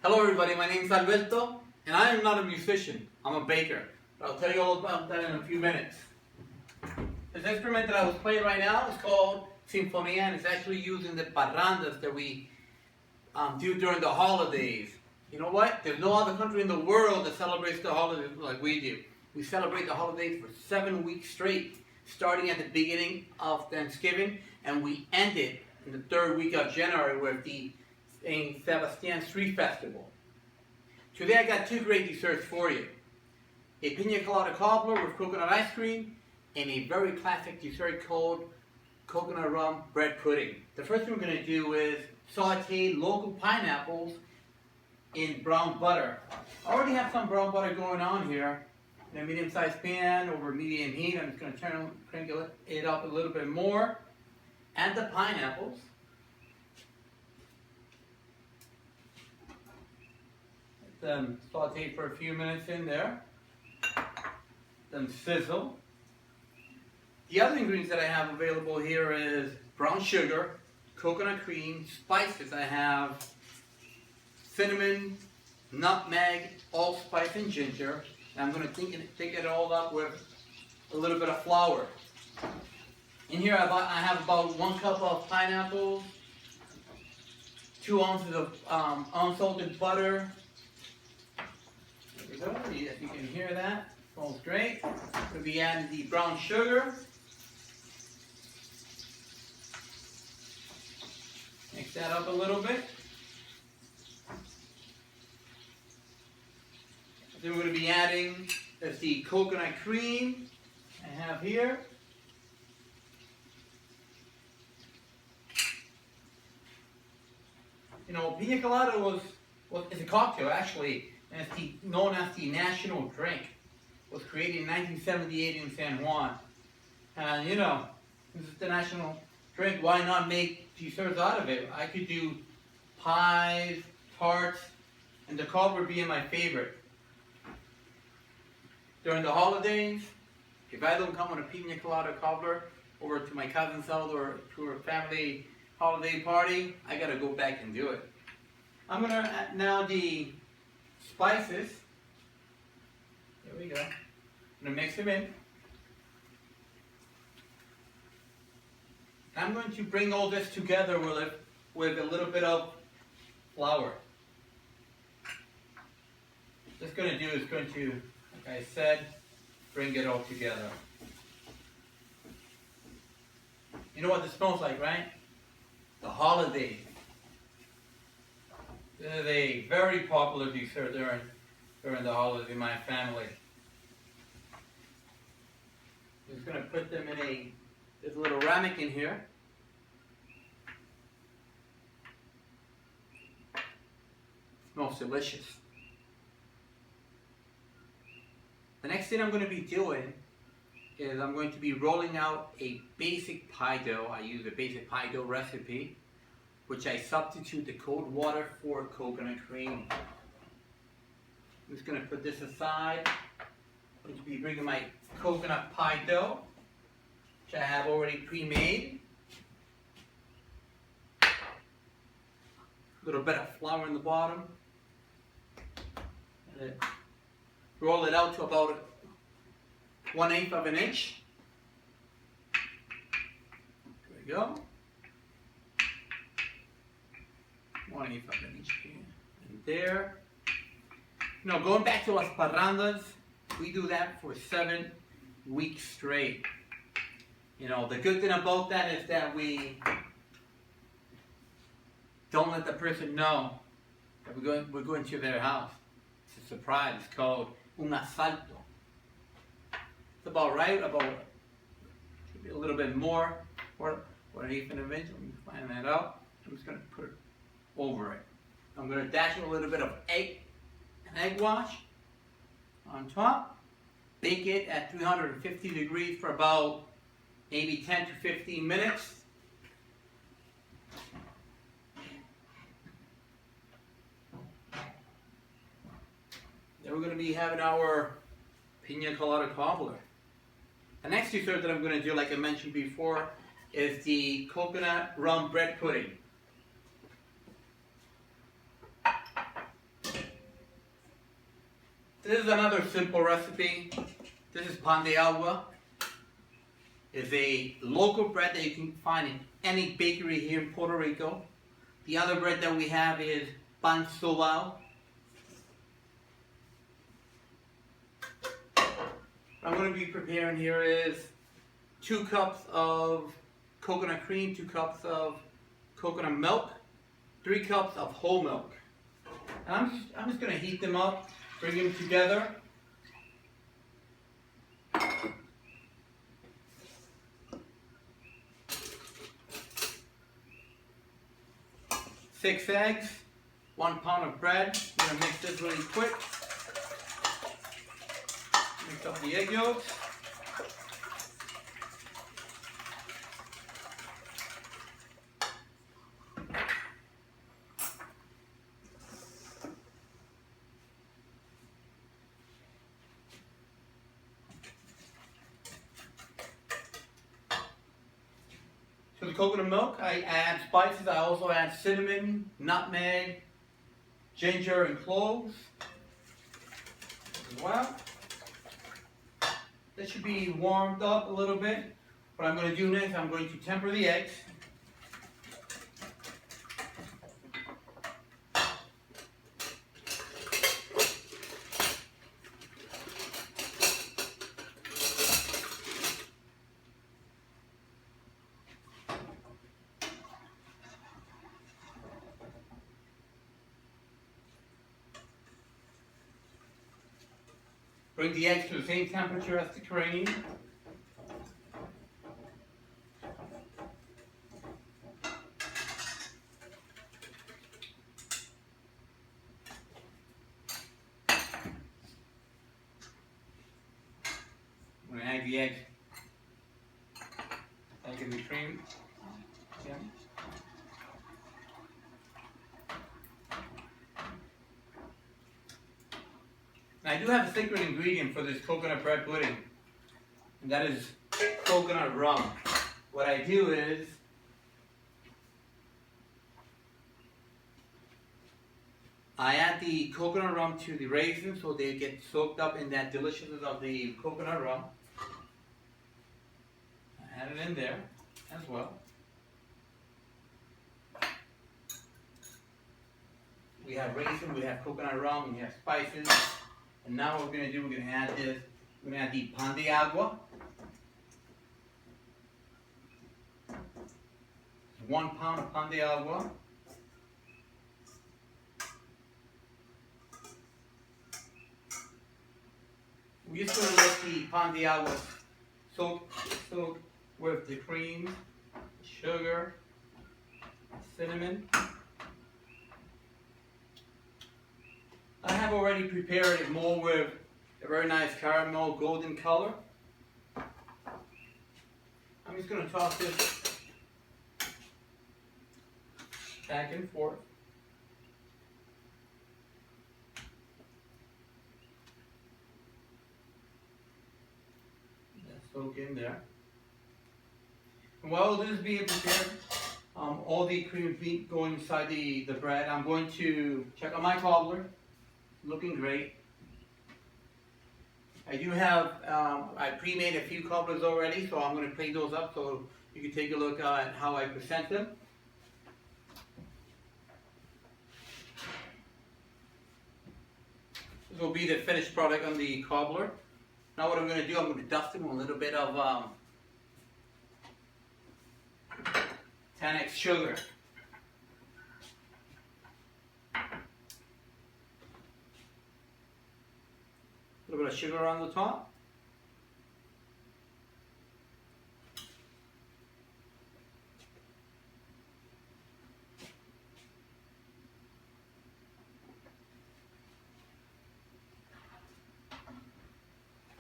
Hello everybody, my name is Alberto, and I am not a musician, I'm a baker. But I'll tell you all about that in a few minutes. This instrument that I was playing right now is called Sinfonia, and it's actually used in the parrandas that we do during the holidays. You know what? There's no other country in the world that celebrates the holidays like we do. We celebrate the holidays for 7 weeks straight, starting at the beginning of Thanksgiving, and we end it in the 3rd week of January with the Saint Sebastian Street Festival. Today I got 2 great desserts for you. A Pina Colada Cobbler with coconut ice cream, and a very classic dessert called coconut rum bread pudding. The first thing we're going to do is saute local pineapples in brown butter. I already have some brown butter going on here in a medium-sized pan over medium heat. I'm just going to crinkle it up a little bit more. Add the pineapples. Let them saute for a few minutes in there. Then sizzle. The other ingredients that I have available here is brown sugar, coconut cream, spices. I have cinnamon, nutmeg, allspice, and ginger. And I'm going to take it all up with a little bit of flour. In here I have about 1 cup of pineapples, 2 ounces of unsalted butter. There we go. Yes, you can hear that. Smells great. We'll be adding the brown sugar. Mix that up a little bit. Then we're going to be adding the coconut cream I have here. You know, Pina Colada is a cocktail actually, and it's known as the national drink. It was created in 1978 in San Juan. And you know, this is the national drink, why not make desserts out of it? I could do pies, tarts, and the cobbler being my favorite. During the holidays, if I don't come with a Pina Colada cobbler over to my cousin's house or to a family holiday party, I gotta go back and do it. I'm gonna add now the spices. There we go. I'm gonna mix them in. I'm going to bring all this together with a little bit of flour. What it's going to do is going to, like I said, bring it all together. You know what this smells like, right? The holidays. This is a very popular dessert during the holidays in my family. Just going to put them in there's a little ramekin here. Smells delicious. The next thing I'm going to be doing is I'm going to be rolling out a basic pie dough. I use a basic pie dough recipe, which I substitute the cold water for coconut cream. I'm just going to put this aside. I'm going to be bringing my coconut pie dough, which I have already pre-made. A little bit of flour in the bottom. And roll it out to about 1/8 of an inch. There we go. 1/8 of an inch here and there. You know, going back to us parrandas, we do that for 7 weeks straight. You know, the good thing about that is that we don't let the person know that we're going to their house. It's a surprise. It's called un asalto. It's about right, about a little bit more, or 1/8 of an inch. Let me find that out. I'm just going to put it over it. I'm going to dash a little bit of an egg wash on top. Bake it at 350 degrees for about maybe 10 to 15 minutes. Then we're going to be having our Pina Colada Cobbler. The next dessert that I'm going to do, like I mentioned before, is the coconut rum bread pudding. This is another simple recipe. This is pan de agua. It's a local bread that you can find in any bakery here in Puerto Rico. The other bread that we have is pan sobao. What I'm going to be preparing here is 2 cups of coconut cream, 2 cups of coconut milk, 3 cups of whole milk. And I'm just going to heat them up, bring them together. 6 eggs, 1 pound of bread. I'm going to mix this really quick. Mix up the egg yolks. To the coconut milk, I add spices. I also add cinnamon, nutmeg, ginger, and cloves as well. This should be warmed up a little bit. What I'm going to do next, I'm going to temper the eggs. Bring the eggs to the same temperature as the cream. I'm going to add the eggs back in the cream. Yeah. I do have a secret ingredient for this coconut bread pudding, and that is coconut rum. What I do is I add the coconut rum to the raisins so they get soaked up in that deliciousness of the coconut rum. I add it in there as well. We have raisin, we have coconut rum, we have spices. And now what we're going to do, we're going to add this, we're going to add the pan de agua. 1 pound of pan de agua. We're just going to let the pan de agua soak with the cream, sugar, cinnamon. I have already prepared it more with a very nice caramel golden color. I'm just going to toss this back and forth. Let's soak in there. And while this is being prepared, all the cream meat going inside the bread, I'm going to check on my cobbler. Looking great. I do have, I pre-made a few cobblers already, so I'm going to clean those up so you can take a look at how I present them. This will be the finished product on the cobbler. Now what I'm going to do, I'm going to dust them with a little bit of 10x sugar. A little bit of sugar on the top.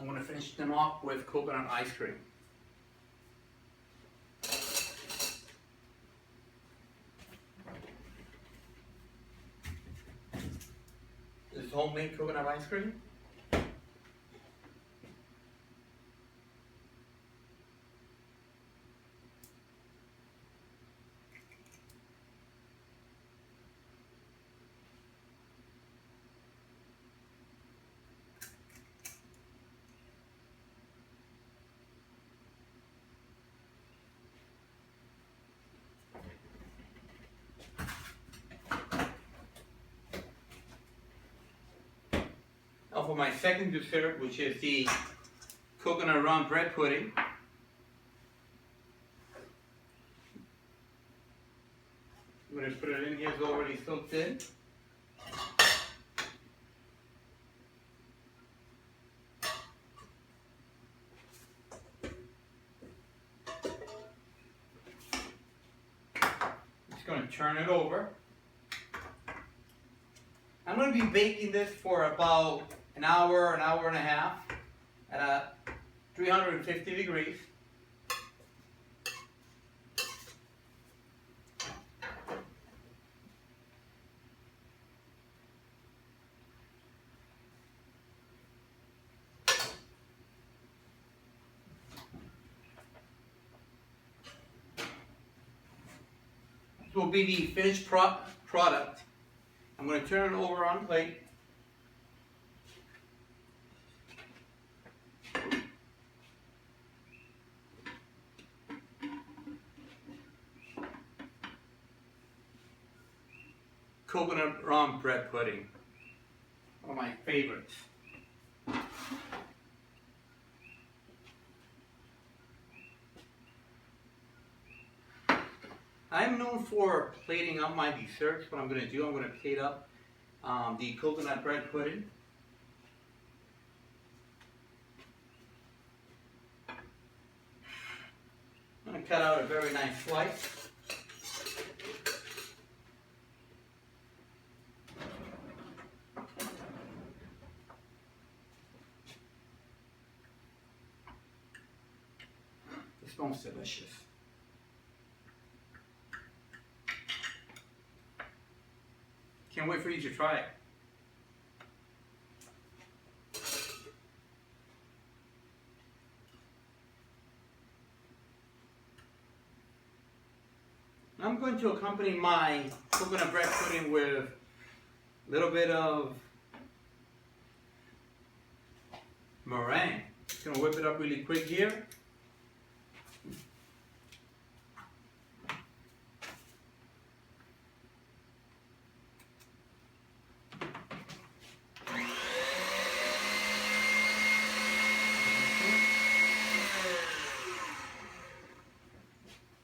I'm going to finish them off with coconut ice cream. This is homemade coconut ice cream. Now for my second dessert, which is the coconut rum bread pudding. I'm going to put it in here, it's already soaked in. Just going to turn it over. I'm going to be baking this for about an hour and a half at 350 degrees. This will be the finished product. I'm going to turn it over on a plate. Coconut rum bread pudding, one of my favorites. I'm known for plating up my desserts. What I'm going to do, I'm going to plate up the coconut bread pudding. I'm going to cut out a very nice slice. It smells delicious. Can't wait for you to try it. I'm going to accompany my coconut bread pudding with a little bit of meringue. Just gonna whip it up really quick here.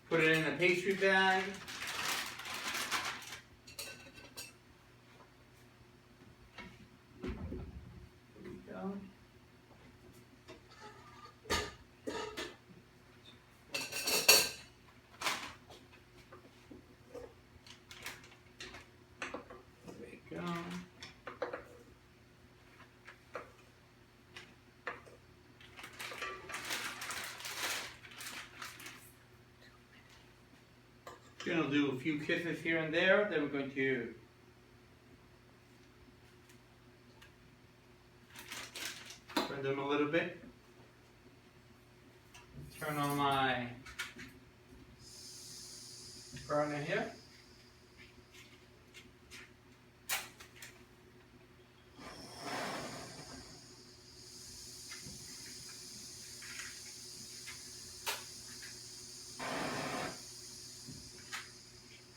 Put it in a pastry bag. There we go. There we go. We're going to do a few kisses here and there, then we're going to turn them a little bit. Turn on my burner here.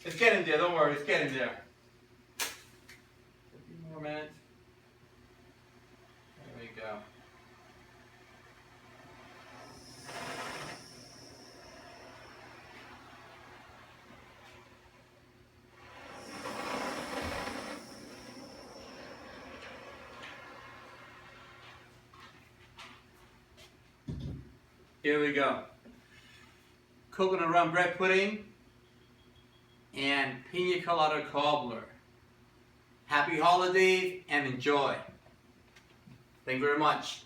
It's getting there, don't worry, it's getting there. A few more minutes. There we go. Here we go. Coconut rum bread pudding and Pina Colada Cobbler. Happy holidays and enjoy. Thank you very much.